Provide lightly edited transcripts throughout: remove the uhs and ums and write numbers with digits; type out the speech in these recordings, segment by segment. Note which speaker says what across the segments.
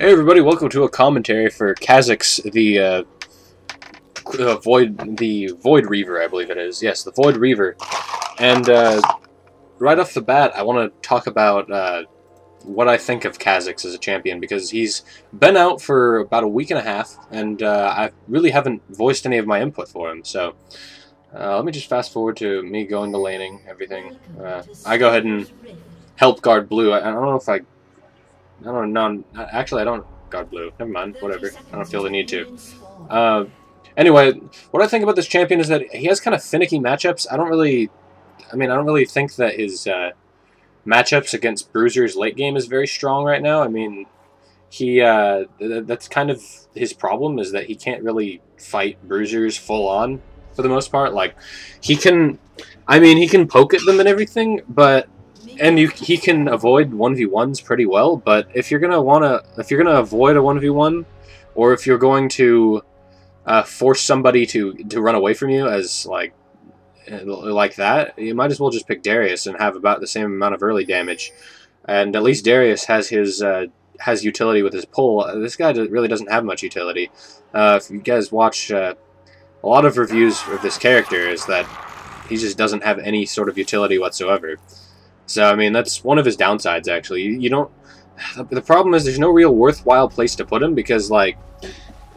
Speaker 1: Hey everybody, welcome to a commentary for Kha'zix, the Void Reaver, I believe it is. Yes, the Void Reaver. And right off the bat, I want to talk about what I think of Kha'zix as a champion, because he's been out for about a week and a half, and I really haven't voiced any of my input for him. So let me just fast forward to me going to laning, everything. I go ahead and help guard blue. I don't know if I don't know. Actually, I don't guard blue. Never mind. Whatever. I don't feel the need to. Anyway, what I think about this champion is that he has kind of finicky matchups. I don't really think that his matchups against bruisers late game is very strong right now. I mean, that's kind of his problem, is that he can't really fight bruisers full on for the most part. Like, he can poke at them and everything, but he can avoid 1v1s pretty well, but if you're gonna avoid a 1v1, or if you're going to force somebody to run away from you as like that, you might as well just pick Darius and have about the same amount of early damage. And at least Darius has his has utility with his pull. This guy really doesn't have much utility. If you guys watch a lot of reviews of this character, is that he just doesn't have any sort of utility whatsoever. So, I mean, that's one of his downsides, actually. You don't... The problem is there's no real worthwhile place to put him, because, like,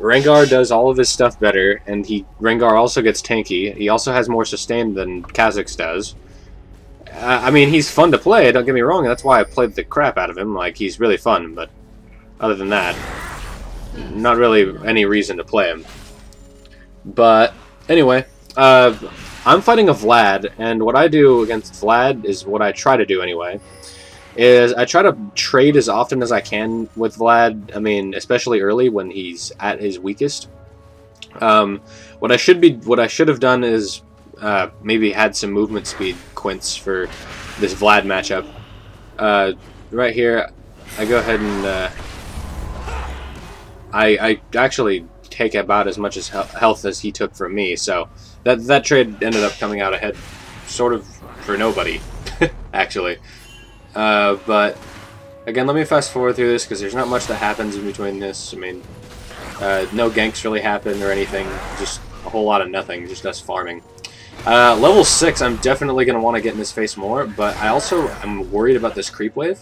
Speaker 1: Rengar does all of his stuff better, and Rengar also gets tanky. He also has more sustain than Kha'zix does. I mean, he's fun to play, don't get me wrong, that's why I played the crap out of him. Like, he's really fun, but other than that, not really any reason to play him. But, anyway, I'm fighting a Vlad, and what I do against Vlad is what I try to do anyway, is I try to trade as often as I can with Vlad. I mean, especially early when he's at his weakest. What I should have done is maybe had some movement speed quints for this Vlad matchup. Right here, I go ahead and I actually take about as much health as he took from me, so that trade ended up coming out ahead, sort of for nobody, actually. But again, let me fast forward through this, because there's not much that happens in between this. I mean, no ganks really happen or anything, just a whole lot of nothing, just us farming. Level 6, I'm definitely going to want to get in his face more, but I also am worried about this creep wave.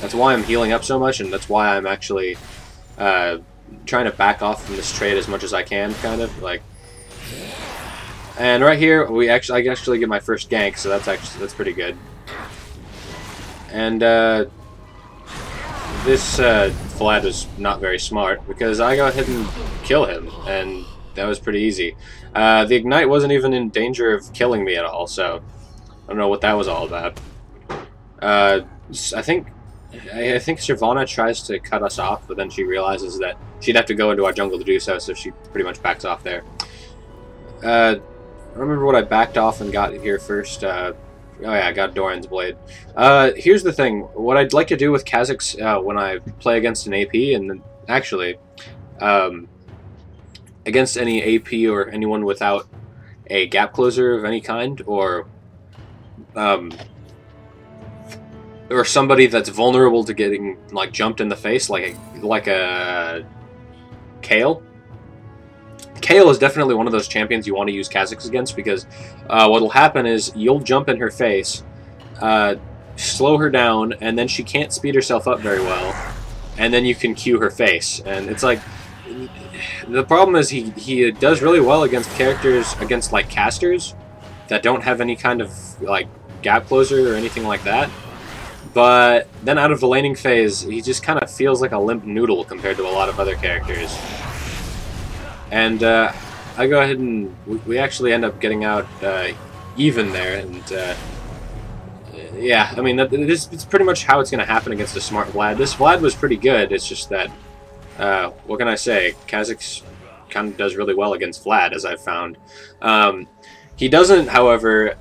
Speaker 1: That's why I'm healing up so much, and that's why I'm actually trying to back off from this trade as much as I can, kind of, like. And right here, I actually get my first gank, so that's pretty good. And this Vlad was not very smart, because I go ahead and kill him, and that was pretty easy. The Ignite wasn't even in danger of killing me at all, so I don't know what that was all about. I think Shyvana tries to cut us off, but then she realizes that she'd have to go into our jungle to do so, so she pretty much backs off there. I remember what I backed off and got here first. Oh yeah, I got Doran's Blade. Here's the thing. What I'd like to do with Kha'zix when I play against an AP, and actually against any AP or anyone without a gap closer of any kind, or somebody that's vulnerable to getting like jumped in the face, like a Kayle. Kayle is definitely one of those champions you want to use Kha'zix against, because what will happen is you'll jump in her face, slow her down, and then she can't speed herself up very well, and then you can Q her face. And it's like, the problem is he does really well against characters, against like casters that don't have any kind of like gap closer or anything like that. But then out of the laning phase, he just kind of feels like a limp noodle compared to a lot of other characters. And I go ahead and we actually end up getting out even there, and yeah, I mean, it's pretty much how it's going to happen against a smart Vlad. This Vlad was pretty good, it's just that, what can I say, Kha'zix kind of does really well against Vlad, as I've found. He doesn't, however,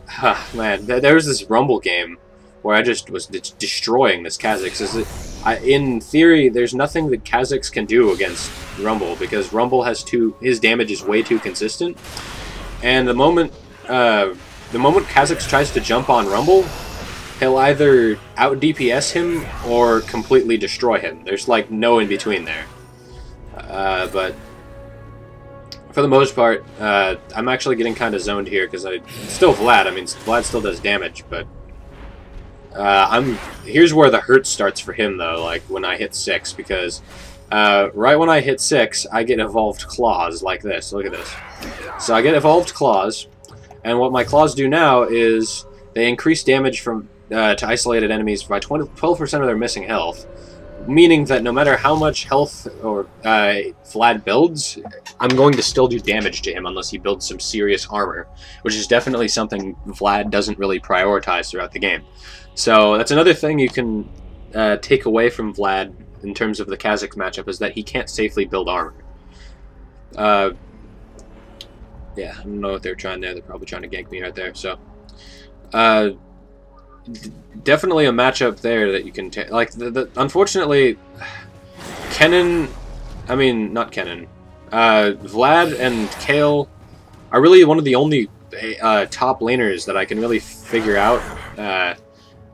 Speaker 1: man, there was this Rumble game where I just was destroying this Kha'zix. In theory, there's nothing that Kha'zix can do against Rumble, because Rumble has his damage is way too consistent. And the moment Kha'zix tries to jump on Rumble, he'll either out DPS him or completely destroy him. There's like no in between there. But for the most part, I'm actually getting kind of zoned here because still Vlad. I mean, Vlad still does damage, but here's where the hurt starts for him though. Like when I hit 6, because right when I hit 6, I get evolved claws like this. Look at this. So I get evolved claws, and what my claws do now is they increase damage from to isolated enemies by 12% of their missing health. Meaning that no matter how much health or Vlad builds, I'm going to still do damage to him unless he builds some serious armor, which is definitely something Vlad doesn't really prioritize throughout the game. So that's another thing you can take away from Vlad in terms of the Kha'zix matchup, is that he can't safely build armor. Yeah, I don't know what they're trying there. They're probably trying to gank me right there. So, definitely a matchup there that you can take. Like, unfortunately, Kennen, I mean, not Kennen, Vlad and Kale are really one of the only top laners that I can really figure out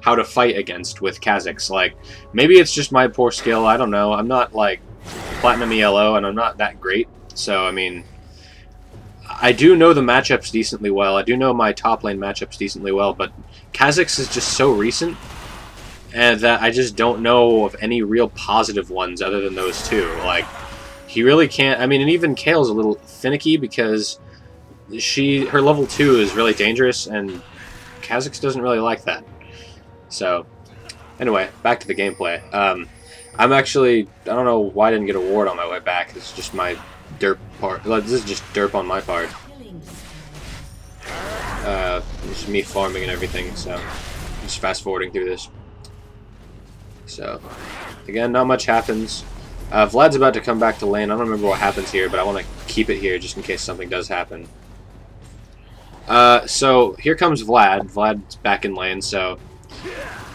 Speaker 1: how to fight against with Kha'zix. Like, maybe it's just my poor skill, I don't know. I'm not, like, Platinum ELO, and I'm not that great. So, I mean, I do know the matchups decently well. I do know my top lane matchups decently well, but Kha'zix is just so recent, and that I just don't know of any real positive ones other than those two. Like, he really can't... I mean, and even Kale's a little finicky because her level 2 is really dangerous, and Kha'zix doesn't really like that. So, anyway, back to the gameplay. I'm actually... I don't know why I didn't get a ward on my way back. It's just my derp part. This is just derp on my part. Just me farming and everything, so just fast forwarding through this. So, again, not much happens. Vlad's about to come back to lane. I don't remember what happens here, but I want to keep it here just in case something does happen. So, here comes Vlad. Vlad's back in lane, so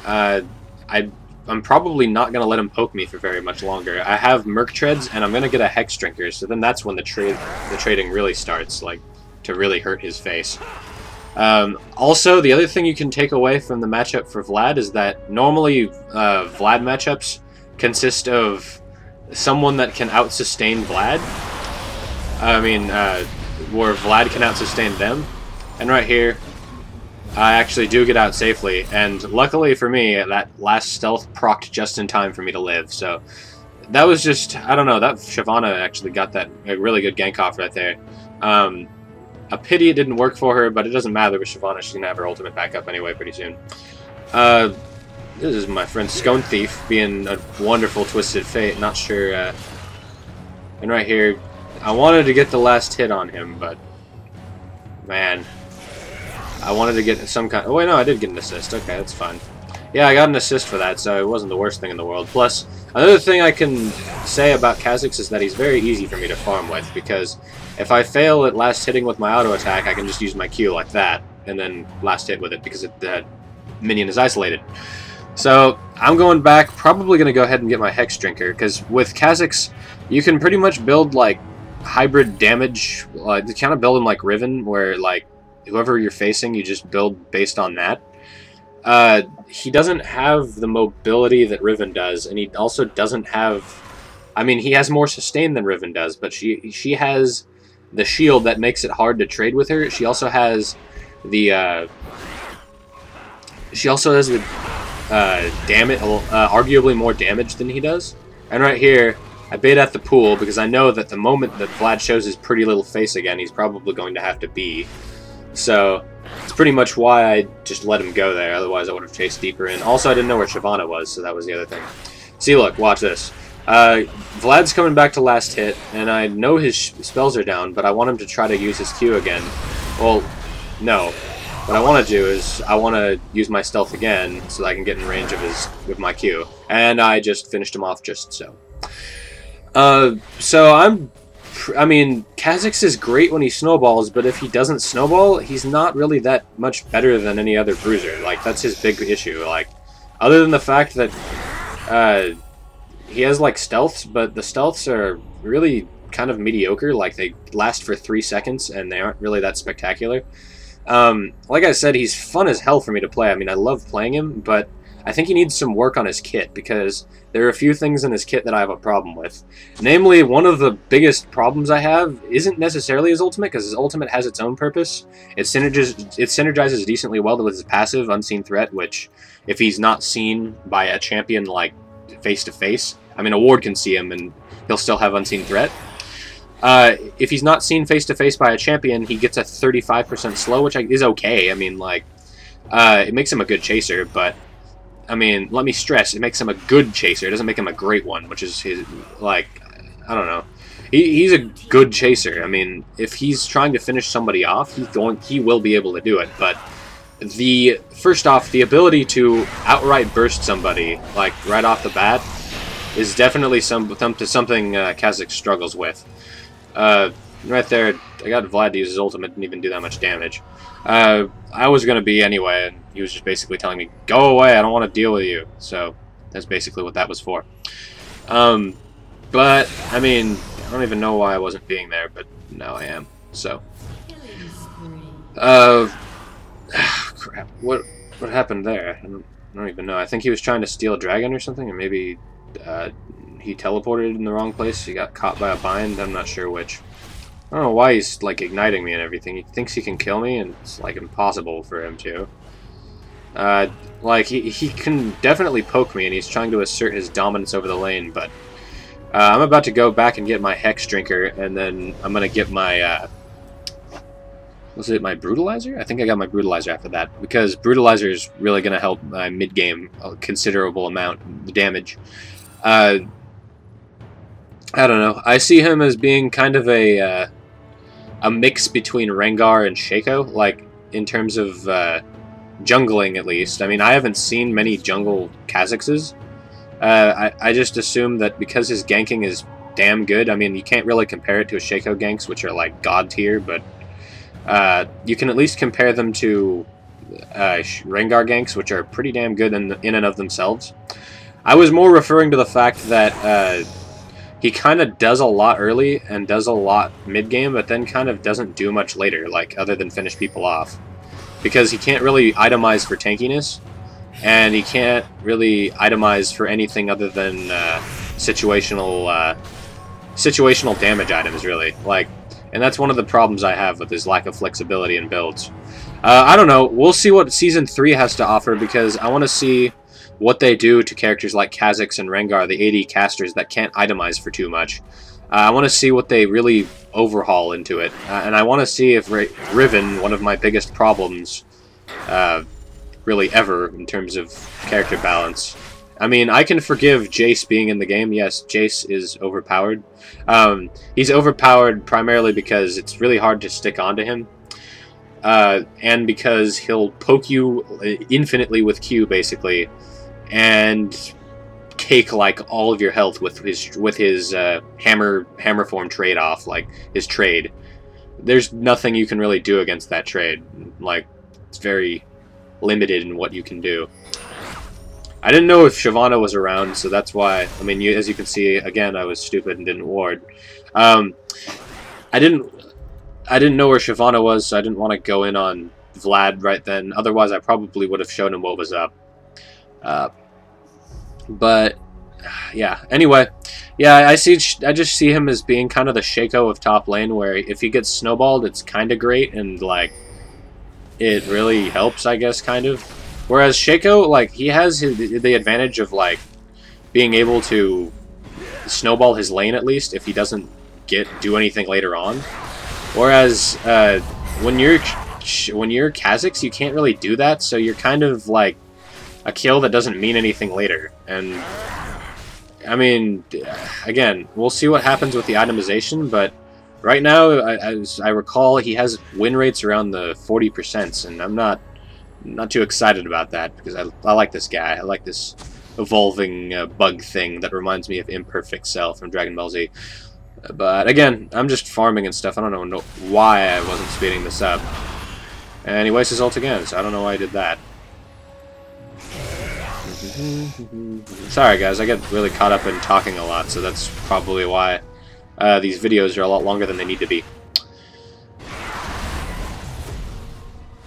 Speaker 1: I'm probably not going to let him poke me for very much longer. I have Merc Treads, and I'm going to get a Hex Drinker, so then that's when the trading really starts, like, to really hurt his face. Also, the other thing you can take away from the matchup for Vlad is that normally Vlad matchups consist of someone that can out-sustain Vlad. I mean, where Vlad can out-sustain them. And right here, I actually do get out safely, and luckily for me, that last stealth procced just in time for me to live, so that was just, I don't know, that Shyvana actually got that a really good gank off right there. A pity it didn't work for her, but it doesn't matter with Shyvana, she's gonna have her ultimate back up anyway pretty soon. This is my friend Scone Thief being a wonderful Twisted Fate, not sure, and right here, I wanted to get the last hit on him, but, man, I wanted to get some kind... Oh, wait, no, I did get an assist. Okay, that's fine. Yeah, I got an assist for that, so it wasn't the worst thing in the world. Plus, another thing I can say about Kha'zix is that he's very easy for me to farm with, because if I fail at last hitting with my auto attack, I can just use my Q like that, and then last hit with it, because the minion is isolated. So, I'm going back, probably going to go ahead and get my Hex Drinker, because with Kha'zix, you can pretty much build, like, hybrid damage, kind of build him like Riven, where, like, whoever you're facing, you just build based on that. He doesn't have the mobility that Riven does, and he also doesn't have... I mean, he has more sustain than Riven does, but she has the shield that makes it hard to trade with her. She also has the... damage, arguably more damage than he does. And right here, I bait at the pool, because I know that the moment that Vlad shows his pretty little face again, he's probably going to have to be. So, it's pretty much why I just let him go there, otherwise I would have chased deeper in. Also, I didn't know where Shyvana was, so that was the other thing. See, look, watch this. Vlad's coming back to last hit, and I know his spells are down, but I want him to try to use his Q again. Well, no. What I want to do is, I want to use my stealth again, so that I can get in range of with my Q. And I just finished him off just so. I mean, Kha'zix is great when he snowballs, but if he doesn't snowball, he's not really that much better than any other bruiser. Like, that's his big issue. Like, other than the fact that he has, like, stealths, but the stealths are really kind of mediocre. Like, they last for 3 seconds, and they aren't really that spectacular. Like I said, he's fun as hell for me to play. I mean, I love playing him, but I think he needs some work on his kit, because there are a few things in his kit that I have a problem with. Namely, one of the biggest problems I have isn't necessarily his ultimate, because his ultimate has its own purpose. It synergizes decently well with his passive, Unseen Threat, which, if he's not seen by a champion, like, face-to-face, I mean, a ward can see him, and he'll still have Unseen Threat. If he's not seen face-to-face by a champion, he gets a 35% slow, which is okay. I mean, like, it makes him a good chaser, but, I mean, let me stress, it makes him a good chaser. It doesn't make him a great one, which is his, like, I don't know. He's a good chaser. I mean, if he's trying to finish somebody off, he will be able to do it, but first off, the ability to outright burst somebody, like, right off the bat, is definitely something Kha'zix struggles with. Right there, I got Vlad to use his ultimate, didn't even do that much damage. I was going to be anyway, and he was just basically telling me, go away, I don't want to deal with you. So, that's basically what that was for. But, I mean, I don't even know why I wasn't being there, but now I am, so. Crap, what happened there? I don't even know. I think he was trying to steal a dragon or something, or maybe, he teleported in the wrong place. He got caught by a bind. I'm not sure which. I don't know why he's like igniting me and everything. He thinks he can kill me, and it's like impossible for him to. Like he can definitely poke me, and he's trying to assert his dominance over the lane. But I'm about to go back and get my Hex Drinker, and then I'm gonna get my was it my Brutalizer? I think I got my Brutalizer after that, because Brutalizer is really gonna help my mid game a considerable amount. The damage. I don't know. I see him as being kind of a mix between Rengar and Shaco, like, in terms of jungling, at least. I mean, I haven't seen many jungle Kha'zixes. I just assume that because his ganking is damn good, I mean, you can't really compare it to a Shaco ganks, which are, like, god tier, but you can at least compare them to Rengar ganks, which are pretty damn good in and of themselves. I was more referring to the fact that he kind of does a lot early and does a lot mid-game, but then kind of doesn't do much later, like, other than finish people off. Because he can't really itemize for tankiness, and he can't really itemize for anything other than situational damage items, really. Like, and that's one of the problems I have with his lack of flexibility in builds. I don't know. We'll see what Season 3 has to offer, because I want to see what they do to characters like Kha'zix and Rengar, the AD casters that can't itemize for too much. I want to see what they really overhaul into it. And I want to see if Riven, one of my biggest problems, really ever, in terms of character balance. I mean, I can forgive Jace being in the game. Yes, Jace is overpowered. He's overpowered primarily because it's really hard to stick onto him. And because he'll poke you infinitely with Q, basically, and take like all of your health with his hammer form trade off, like his trade. There's nothing you can really do against that trade. Like, it's very limited in what you can do. I didn't know if Shyvana was around, so that's why. I mean, as you can see, again, I was stupid and didn't ward. I didn't know where Shyvana was, so I didn't want to go in on Vlad right then. Otherwise, I probably would have shown him what was up. But yeah. Anyway, yeah, I just see him as being kind of the Shaco of top lane, where if he gets snowballed, it's kind of great, and like it really helps, I guess, kind of. Whereas Shaco, like, he has the advantage of like being able to snowball his lane, at least if he doesn't do anything later on. Whereas when you're Kha'zix, you can't really do that, so you're kind of like a kill that doesn't mean anything later. And I mean, again, we'll see what happens with the itemization, but right now, as I recall, he has win rates around the 40%, and I'm not too excited about that, because I like this guy. I like this evolving bug thing that reminds me of Imperfect Cell from Dragon Ball Z. But again, I'm just farming and stuff. I don't know why I wasn't speeding this up. And he wastes his ult again, so I don't know why I did that. Sorry guys, I get really caught up in talking a lot, so that's probably why these videos are a lot longer than they need to be.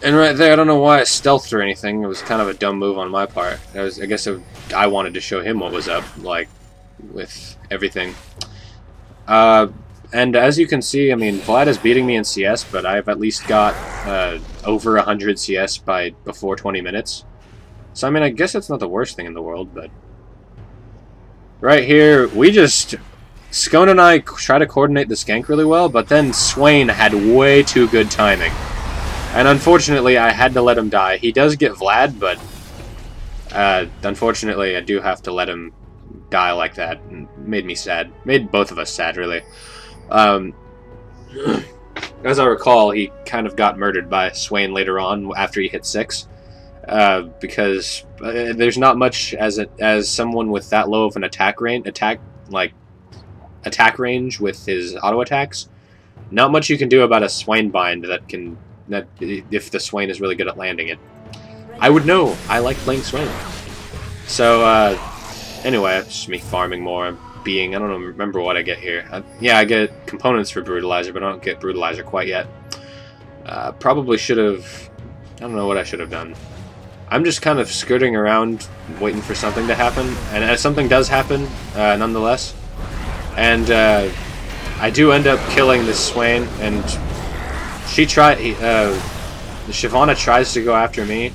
Speaker 1: And right there, I don't know why I stealthed or anything. It was kind of a dumb move on my part. I guess I wanted to show him what was up, like, with everything. And as you can see, I mean, Vlad is beating me in CS, but I've at least got over 100 CS before 20 minutes. So, I mean, I guess it's not the worst thing in the world, but... Right here, Scone and I try to coordinate the gank really well, but then Swain had way too good timing. And unfortunately, I had to let him die. He does get Vlad, but unfortunately, I do have to let him die like that. And made me sad. Made both of us sad, really. As I recall, he kind of got murdered by Swain later on after he hit 6. Because there's not much as someone with that low of an attack range with his auto attacks. Not much you can do about a Swain bind that if the Swain is really good at landing it. I would know. I like playing Swain. So anyway, it's just me farming more. I don't remember what I get here. Yeah, I get components for Brutalizer, but I don't get Brutalizer quite yet. Probably should have. I don't know what I should have done. I'm just kind of skirting around, waiting for something to happen, and as something does happen, nonetheless. And I do end up killing this Swain, and Shyvana tries to go after me,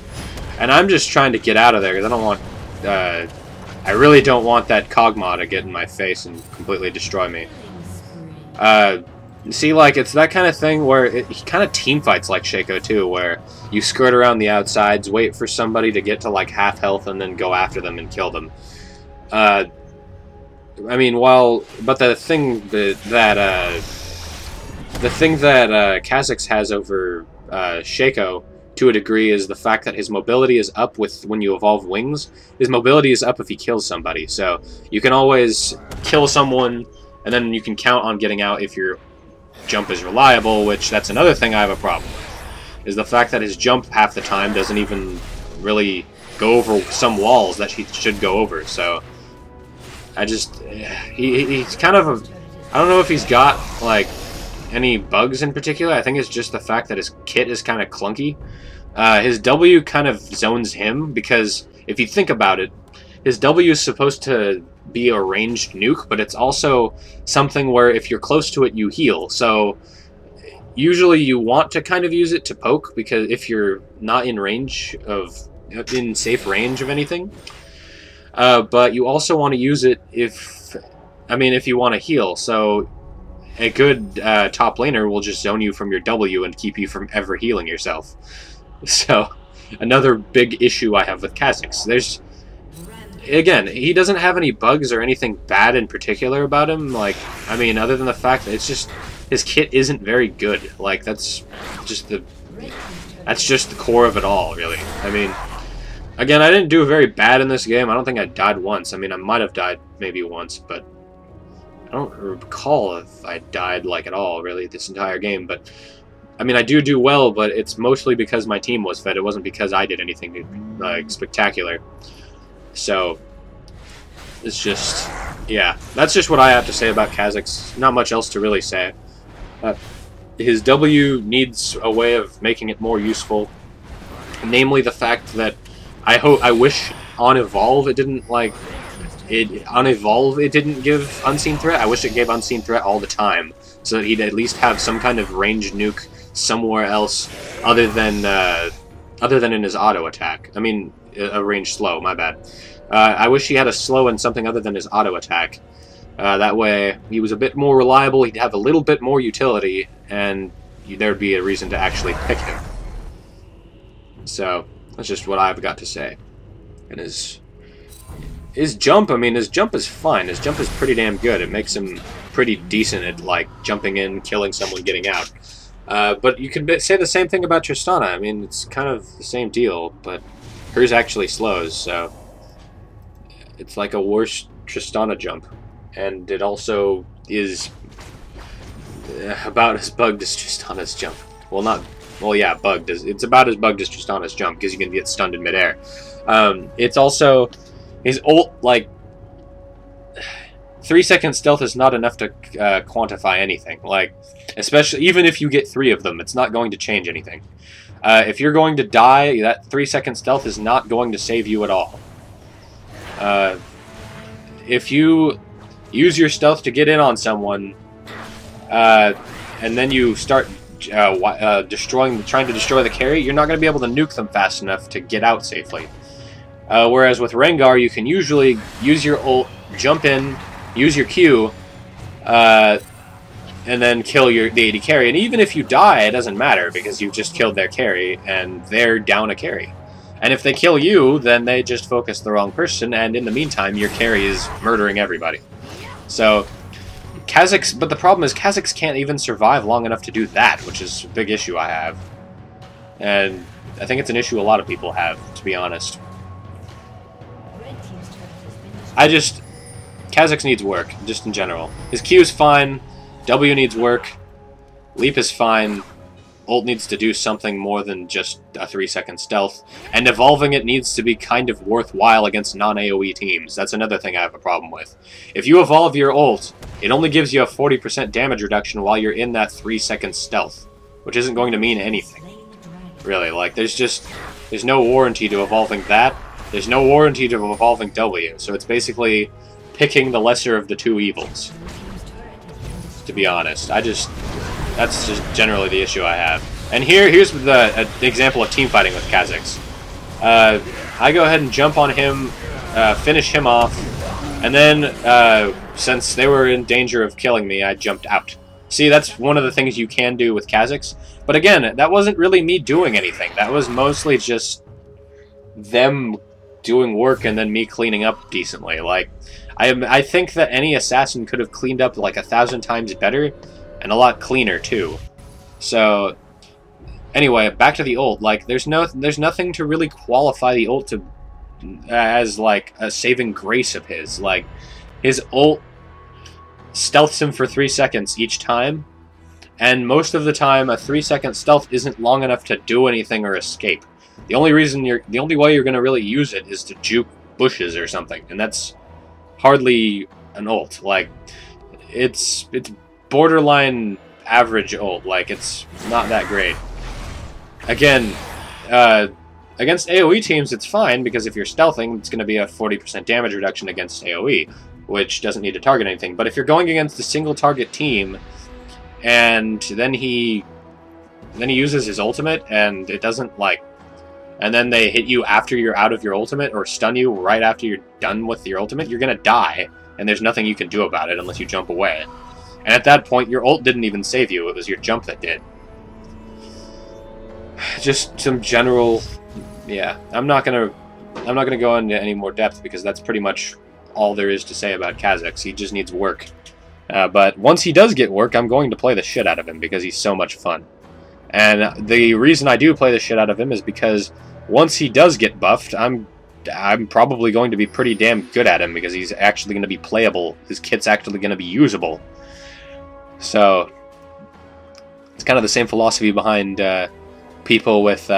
Speaker 1: and I'm just trying to get out of there because I don't want. I really don't want that Kog'Maw to get in my face and completely destroy me. See, like, it's that kind of thing where he kind of team fights like Shaco too, where you skirt around the outsides, wait for somebody to get to like half health, and then go after them and kill them. I mean, but the thing that Kha'Zix has over Shaco to a degree is the fact that his mobility is up when you evolve wings. His mobility is up if he kills somebody, so you can always kill someone, and then you can count on getting out if your jump is reliable, which that's another thing I have a problem with, is the fact that his jump half the time doesn't even really go over some walls that he should go over, so he's kind of I don't know if he's got like any bugs in particular. I think it's just the fact that his kit is kind of clunky. His W kind of zones him, because if you think about it, his W is supposed to be a ranged nuke, but it's also something where if you're close to it, you heal. So usually you want to kind of use it to poke, because if you're not in safe range of anything. But you also want to use it if you want to heal. So a good top laner will just zone you from your W and keep you from ever healing yourself. So another big issue I have with Kha'Zix. Again, he doesn't have any bugs or anything bad in particular about him. Like, I mean, other than the fact that it's just his kit isn't very good. Like, that's just the core of it all, really. I mean, again, I didn't do very bad in this game. I don't think I died once. I mean, I might have died maybe once, but I don't recall if I died like at all, really, this entire game. But I mean, I do well, but it's mostly because my team was fed. It wasn't because I did anything like spectacular. So it's just, yeah, that's just what I have to say about Kha'Zix. Not much else to really say. His W needs a way of making it more useful, namely the fact that I wish on Evolve it didn't it didn't give Unseen Threat. I wish it gave Unseen Threat all the time, so that he'd at least have some kind of ranged nuke somewhere else other than in his auto attack. I mean, a ranged slow, my bad. I wish he had a slow and something other than his auto attack. That way, he was a bit more reliable, he'd have a little bit more utility, and there'd be a reason to actually pick him. So, that's just what I've got to say. And his jump, I mean, his jump is fine. His jump is pretty damn good. It makes him pretty decent at, like, jumping in, killing someone, getting out. But you can say the same thing about Tristana. I mean, it's kind of the same deal, but hers actually slows, so it's like a worse Tristana jump. And it also is about as bugged as Tristana's jump. Well, yeah, bugged. It's about as bugged as Tristana's jump, because you can get stunned in midair. It's also, his ult, like, 3-second stealth is not enough to quantify anything. Like, especially, even if you get 3 of them, it's not going to change anything. If you're going to die, that 3-second stealth is not going to save you at all. If you use your stealth to get in on someone, and then you start trying to destroy the carry, you're not going to be able to nuke them fast enough to get out safely. Whereas with Rengar, you can usually use your ult, jump in, use your Q, and then kill the AD carry. And even if you die, it doesn't matter, because you've just killed their carry, and they're down a carry. And if they kill you, then they just focus the wrong person, and in the meantime, your carry is murdering everybody. So, Kha'zix, but the problem is Kha'zix can't even survive long enough to do that, which is a big issue I have. And I think it's an issue a lot of people have, to be honest. Kha'zix needs work, just in general. His Q is fine, W needs work, Leap is fine, ult needs to do something more than just a 3-second stealth, and evolving it needs to be kind of worthwhile against non-AoE teams. That's another thing I have a problem with. If you evolve your ult, it only gives you a 40% damage reduction while you're in that 3-second stealth, which isn't going to mean anything. Really, like, there's no warranty to evolving that. There's no warranty to evolving W, so it's basically picking the lesser of the two evils. To be honest, that's just generally the issue I have. And here's the example of team fighting with Kha'zix. I go ahead and jump on him, finish him off, and then, since they were in danger of killing me, I jumped out. See, that's one of the things you can do with Kha'zix. But again, that wasn't really me doing anything. That was mostly just them doing work and then me cleaning up decently. Like, I think that any assassin could have cleaned up like 1,000 times better, and a lot cleaner too. So, anyway, back to the ult. Like, there's nothing to really qualify the ult to as like a saving grace of his. Like, his ult stealths him for 3 seconds each time, and most of the time a 3-second stealth isn't long enough to do anything or escape. The only way you're going to really use it is to juke bushes or something, and that's hardly an ult. Like, it's borderline average ult. Like, it's not that great. Again, against AoE teams, it's fine, because if you're stealthing, it's going to be a 40% damage reduction against AoE, which doesn't need to target anything. But if you're going against a single target team, and then he uses his ultimate, and it doesn't, like, and then they hit you after you're out of your ultimate, or stun you right after you're done with your ultimate, you're gonna die, and there's nothing you can do about it unless you jump away. And at that point, your ult didn't even save you, it was your jump that did. Just some general... yeah, I'm not gonna go into any more depth, because that's pretty much all there is to say about Kha'zix. He just needs work. But once he does get work, I'm going to play the shit out of him, because he's so much fun. And the reason I do play the shit out of him is because once he does get buffed, I'm probably going to be pretty damn good at him, because he's actually going to be playable. His kit's actually going to be usable. So, it's kind of the same philosophy behind people with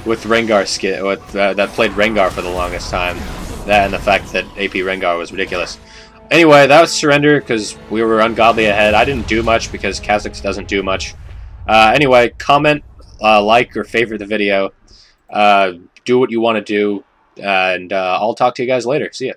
Speaker 1: with Rengar that played Rengar for the longest time. That and the fact that AP Rengar was ridiculous. Anyway, that was Surrender, because we were ungodly ahead. I didn't do much, because Kha'zix doesn't do much. Anyway, comment, like, or favorite the video. Do what you want to do, and I'll talk to you guys later. See ya.